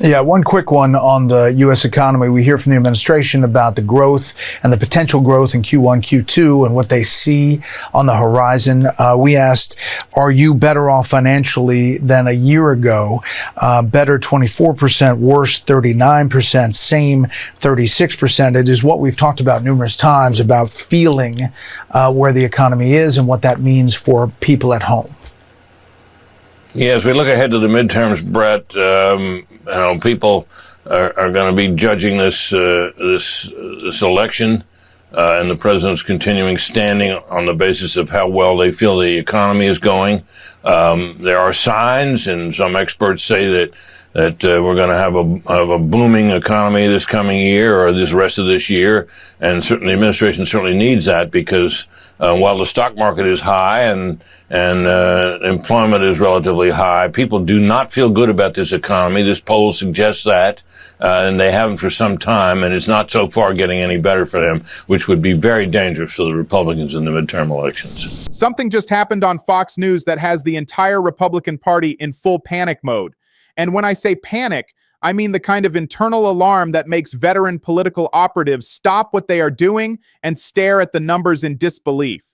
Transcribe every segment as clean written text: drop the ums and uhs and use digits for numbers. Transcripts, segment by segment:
Yeah, one quick one on the U.S. economy. We hear from the administration about the growth and the potential growth in Q1, Q2, and what they see on the horizon. We asked, are you better off financially than a year ago? Better 24%, worse 39%, same 36%. It is what we've talked about numerous times about feeling where the economy is and what that means for people at home. Yeah, as we look ahead to the midterms, Brett, people are going to be judging this election and the president's continuing standing on the basis of how well they feel the economy is going. There are signs, and some experts say that we're going to have a booming economy this coming year or this rest of this year, and certainly the administration certainly needs that because while the stock market is high and employment is relatively high, people do not feel good about this economy. This poll suggests that, and they haven't for some time, and it's not so far getting any better for them, which would be very dangerous for the Republicans in the midterm elections. Something just happened on Fox News that has the entire Republican Party in full panic mode. And when I say panic, I mean the kind of internal alarm that makes veteran political operatives stop what they are doing and stare at the numbers in disbelief.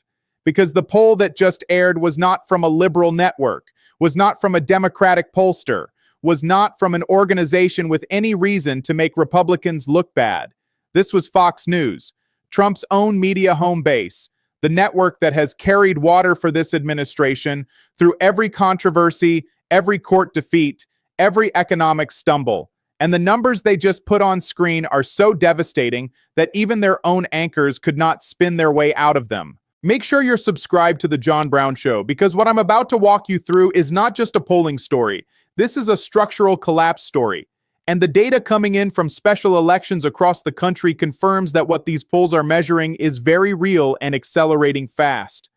Because the poll that just aired was not from a liberal network, was not from a Democratic pollster, was not from an organization with any reason to make Republicans look bad. This was Fox News, Trump's own media home base, the network that has carried water for this administration through every controversy, every court defeat, every economic stumble. And the numbers they just put on screen are so devastating that even their own anchors could not spin their way out of them. Make sure you're subscribed to The John Brown Show, because what I'm about to walk you through is not just a polling story. This is a structural collapse story. And the data coming in from special elections across the country confirms that what these polls are measuring is very real and accelerating fast.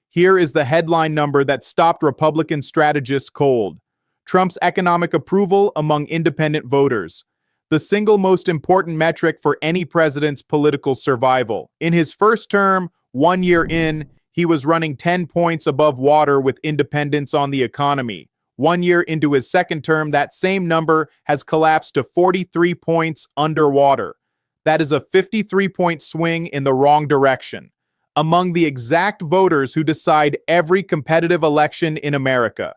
Here is the headline number that stopped Republican strategists cold. Trump's economic approval among independent voters, the single most important metric for any president's political survival. In his first term, 1 year in, he was running 10 points above water with independents on the economy. 1 year into his second term, that same number has collapsed to 43 points underwater. That is a 53-point swing in the wrong direction. Among the exact voters who decide every competitive election in America.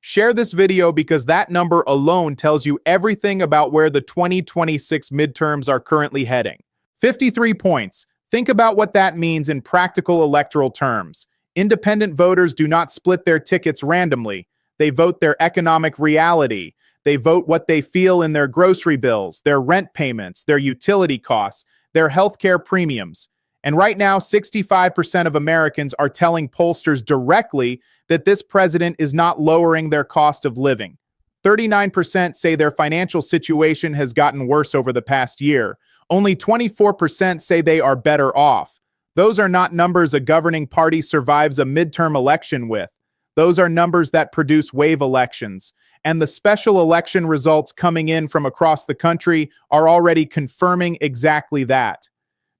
Share this video because that number alone tells you everything about where the 2026 midterms are currently heading. 53 points. Think about what that means in practical electoral terms. Independent voters do not split their tickets randomly. They vote their economic reality. They vote what they feel in their grocery bills, their rent payments, their utility costs, their healthcare premiums. And right now, 65% of Americans are telling pollsters directly that this president is not lowering their cost of living. 39% say their financial situation has gotten worse over the past year. Only 24% say they are better off. Those are not numbers a governing party survives a midterm election with. Those are numbers that produce wave elections. And the special election results coming in from across the country are already confirming exactly that.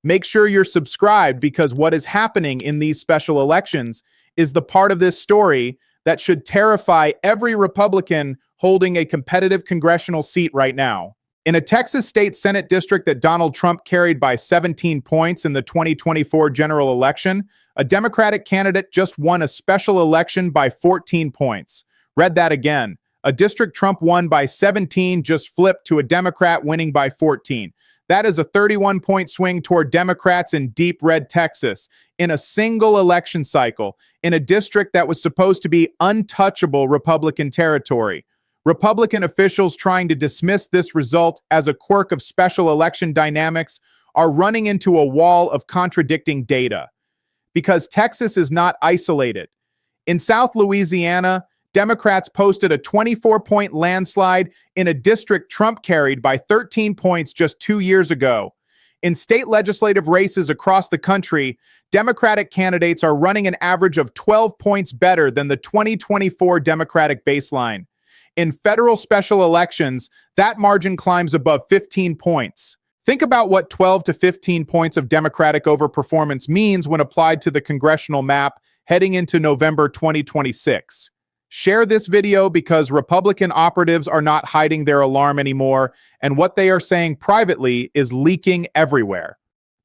Make sure you're subscribed because what is happening in these special elections is the part of this story that should terrify every Republican holding a competitive congressional seat right now. In a Texas state Senate district that Donald Trump carried by 17 points in the 2024 general election, a Democratic candidate just won a special election by 14 points. Read that again. A district Trump won by 17 just flipped to a Democrat winning by 14. That is a 31-point swing toward Democrats in deep red Texas in a single election cycle in a district that was supposed to be untouchable Republican territory. Republican officials trying to dismiss this result as a quirk of special election dynamics are running into a wall of contradicting data. Because Texas is not isolated. In South Louisiana, Democrats posted a 24-point landslide in a district Trump carried by 13 points just 2 years ago. In state legislative races across the country, Democratic candidates are running an average of 12 points better than the 2024 Democratic baseline. In federal special elections, that margin climbs above 15 points. Think about what 12 to 15 points of Democratic overperformance means when applied to the congressional map heading into November 2026. Share this video because Republican operatives are not hiding their alarm anymore, and what they are saying privately is leaking everywhere.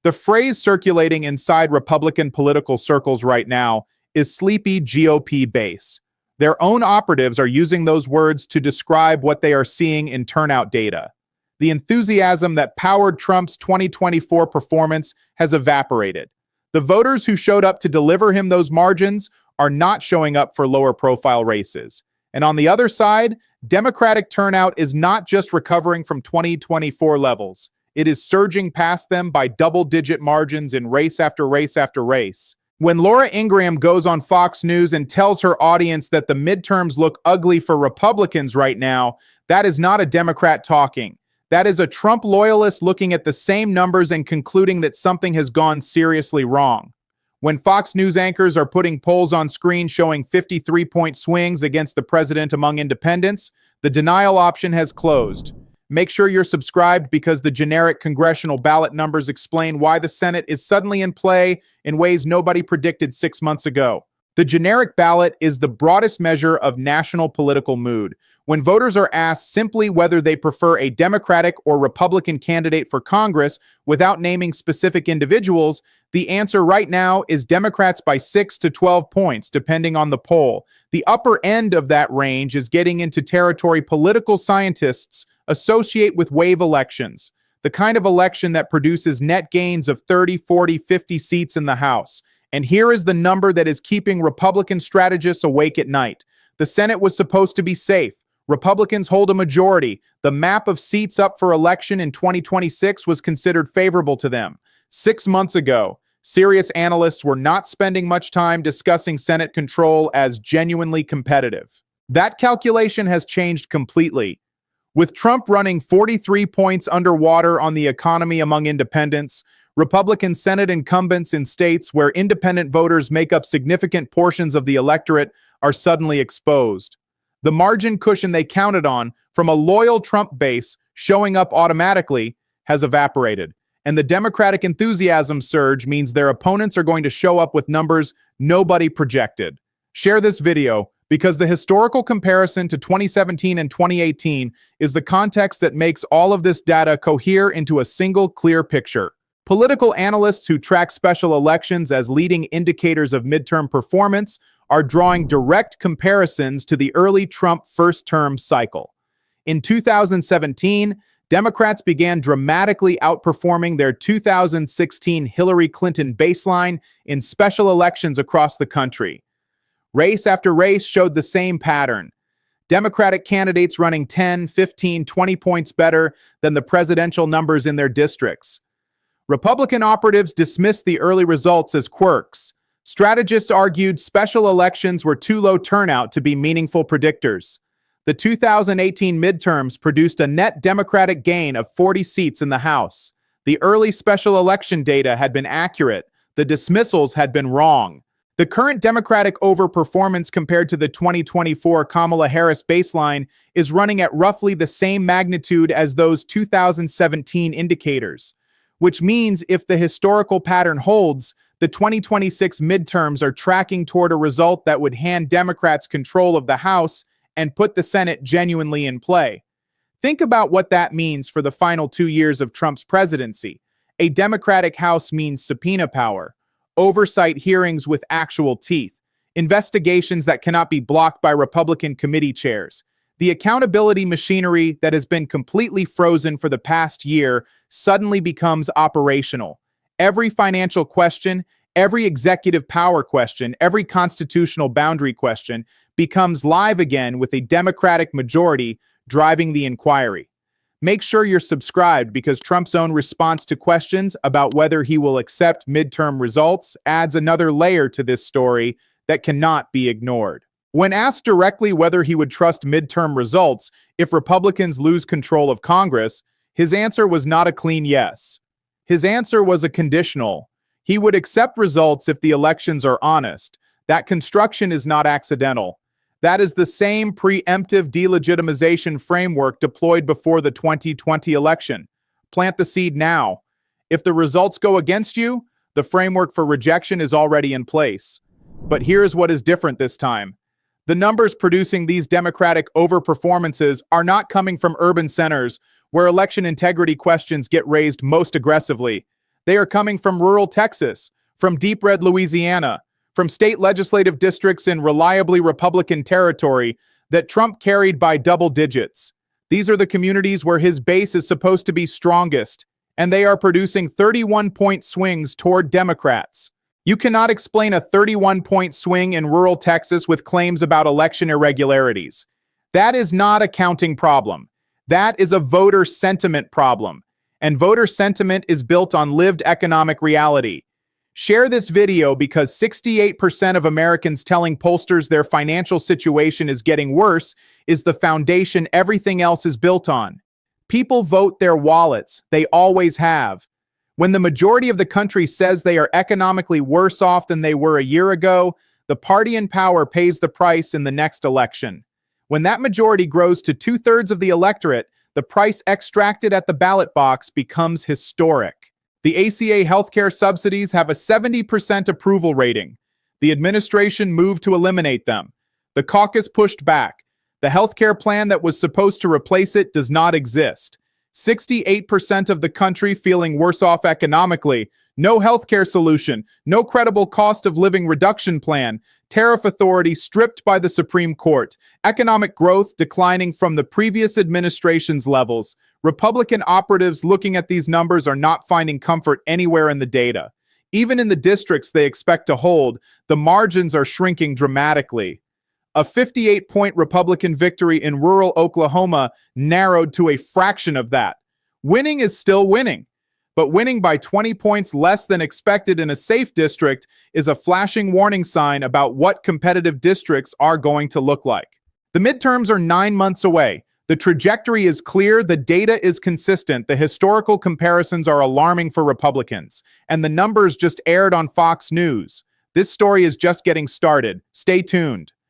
The phrase circulating inside Republican political circles right now is sleepy GOP base. Their own operatives are using those words to describe what they are seeing in turnout data. The enthusiasm that powered Trump's 2024 performance has evaporated. The voters who showed up to deliver him those margins are not showing up for lower-profile races. And on the other side, Democratic turnout is not just recovering from 2024 levels. It is surging past them by double-digit margins in race after race after race. When Laura Ingraham goes on Fox News and tells her audience that the midterms look ugly for Republicans right now, that is not a Democrat talking. That is a Trump loyalist looking at the same numbers and concluding that something has gone seriously wrong. When Fox News anchors are putting polls on screen showing 53-point swings against the president among independents, the denial option has closed. Make sure you're subscribed because the generic congressional ballot numbers explain why the Senate is suddenly in play in ways nobody predicted 6 months ago. The generic ballot is the broadest measure of national political mood. When voters are asked simply whether they prefer a Democratic or Republican candidate for Congress without naming specific individuals, the answer right now is Democrats by 6 to 12 points, depending on the poll. The upper end of that range is getting into territory political scientists associate with wave elections, the kind of election that produces net gains of 30, 40, 50 seats in the House. And here is the number that is keeping Republican strategists awake at night. The Senate was supposed to be safe. Republicans hold a majority. The map of seats up for election in 2026 was considered favorable to them. 6 months ago, serious analysts were not spending much time discussing Senate control as genuinely competitive. That calculation has changed completely. With Trump running 43 points underwater on the economy among independents, Republican Senate incumbents in states where independent voters make up significant portions of the electorate are suddenly exposed. The margin cushion they counted on from a loyal Trump base showing up automatically has evaporated, and the Democratic enthusiasm surge means their opponents are going to show up with numbers nobody projected. Share this video because the historical comparison to 2017 and 2018 is the context that makes all of this data cohere into a single clear picture. Political analysts who track special elections as leading indicators of midterm performance are drawing direct comparisons to the early Trump first-term cycle. In 2017, Democrats began dramatically outperforming their 2016 Hillary Clinton baseline in special elections across the country. Race after race showed the same pattern. Democratic candidates running 10, 15, 20 points better than the presidential numbers in their districts. Republican operatives dismissed the early results as quirks. Strategists argued special elections were too low turnout to be meaningful predictors. The 2018 midterms produced a net Democratic gain of 40 seats in the House. The early special election data had been accurate. The dismissals had been wrong. The current Democratic overperformance compared to the 2024 Kamala Harris baseline is running at roughly the same magnitude as those 2017 indicators, which means if the historical pattern holds, the 2026 midterms are tracking toward a result that would hand Democrats control of the House and put the Senate genuinely in play. Think about what that means for the final 2 years of Trump's presidency. A Democratic House means subpoena power, oversight hearings with actual teeth, investigations that cannot be blocked by Republican committee chairs. The accountability machinery that has been completely frozen for the past year suddenly becomes operational. Every financial question, every executive power question, every constitutional boundary question becomes live again with a Democratic majority driving the inquiry. Make sure you're subscribed because Trump's own response to questions about whether he will accept midterm results adds another layer to this story that cannot be ignored. When asked directly whether he would trust midterm results if Republicans lose control of Congress, his answer was not a clean yes. His answer was a conditional. He would accept results if the elections are honest. That construction is not accidental. That is the same preemptive delegitimization framework deployed before the 2020 election. Plant the seed now. If the results go against you, the framework for rejection is already in place. But here's what is different this time. The numbers producing these Democratic overperformances are not coming from urban centers where election integrity questions get raised most aggressively. They are coming from rural Texas, from deep red Louisiana, from state legislative districts in reliably Republican territory that Trump carried by double digits. These are the communities where his base is supposed to be strongest, and they are producing 31-point swings toward Democrats. You cannot explain a 31-point swing in rural Texas with claims about election irregularities. That is not a counting problem. That is a voter sentiment problem. And voter sentiment is built on lived economic reality. Share this video because 68% of Americans telling pollsters their financial situation is getting worse is the foundation everything else is built on. People vote their wallets. They always have. When the majority of the country says they are economically worse off than they were a year ago, the party in power pays the price in the next election. When that majority grows to 2/3 of the electorate, the price extracted at the ballot box becomes historic. The ACA healthcare subsidies have a 70% approval rating. The administration moved to eliminate them. The caucus pushed back. The healthcare plan that was supposed to replace it does not exist. 68% of the country feeling worse off economically. No healthcare solution. No credible cost of living reduction plan. Tariff authority stripped by the Supreme Court. Economic growth declining from the previous administration's levels. Republican operatives looking at these numbers are not finding comfort anywhere in the data. Even in the districts they expect to hold, the margins are shrinking dramatically. A 58-point Republican victory in rural Oklahoma narrowed to a fraction of that. Winning is still winning, but winning by 20 points less than expected in a safe district is a flashing warning sign about what competitive districts are going to look like. The midterms are 9 months away. The trajectory is clear, the data is consistent, the historical comparisons are alarming for Republicans, and the numbers just aired on Fox News. This story is just getting started. Stay tuned.